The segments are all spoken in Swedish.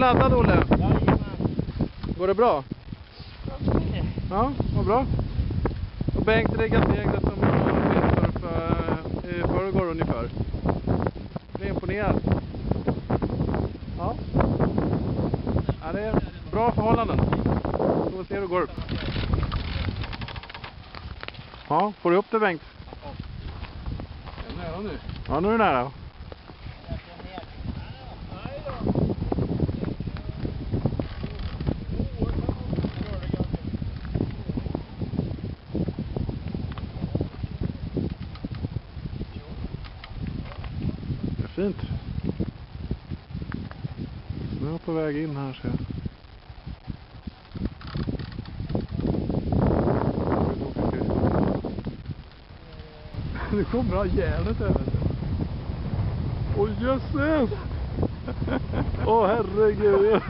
laddad, Olle? Jajamän. Går det bra? Ja, vad bra. Och Bengt riggat seglet som i förrgår ungefär. Det är imponerad. Ja. Ja, det är bra förhållanden. Så vi ser hur det går. Ja, får du upp det, Bengt? Jag är nära nu. Ja, nu är det nära. Det är fint. Nu är jag på väg in här, ser jag. Nu kommer han järnet över. Åh, jösses! Åh, herregud!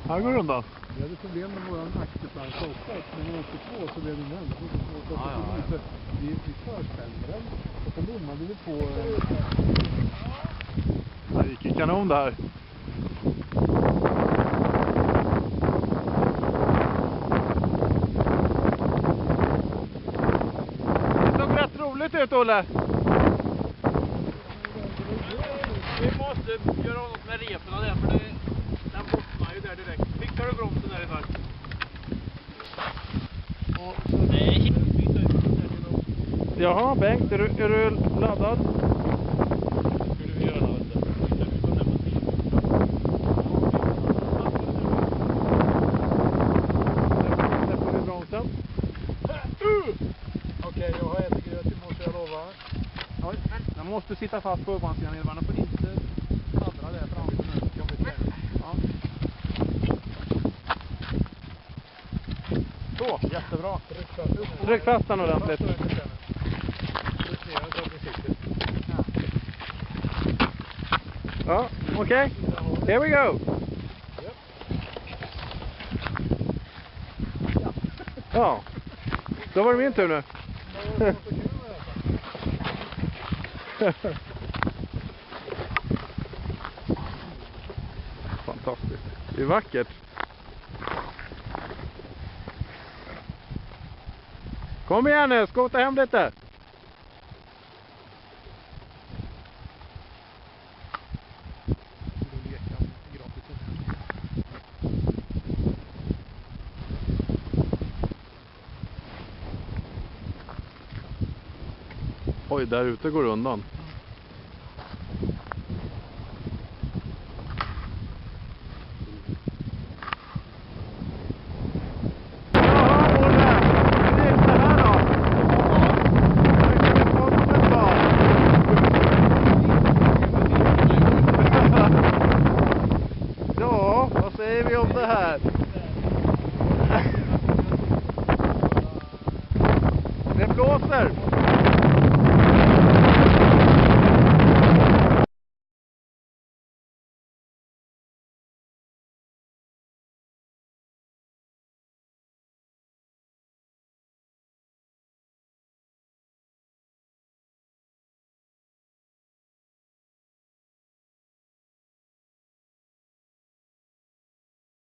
Här går det undan. Vi hade problem med våran akterplanka också. När vi åkte på så blev det nämnt. Vi förspände den. Och sen bommade vi på... Det gick i kanon det här. Det såg rätt roligt ut, Olle. Vi måste göra något med reporna där, för den bottnar ju där direkt. Fixar du bromsen där i fall? Nej. Jaha, Bengt, är du laddad? Skulle vi göra något där? Släpper vi bromsen? Okej, jag har ätit gröt i morse, jag lovar. Oj, man måste sitta fast på ovansidan, man får inte fladdra där framför nu. Ja. Så, jättebra. Tryck fast den ordentligt. Ja, okej. Here we go. Ja, då var det min tur nu. Fantastiskt. Det är vackert. Kom igen nu, skota hem lite. Oj, där ute går det undan. Ja, vad säger vi om det här? Det blåser.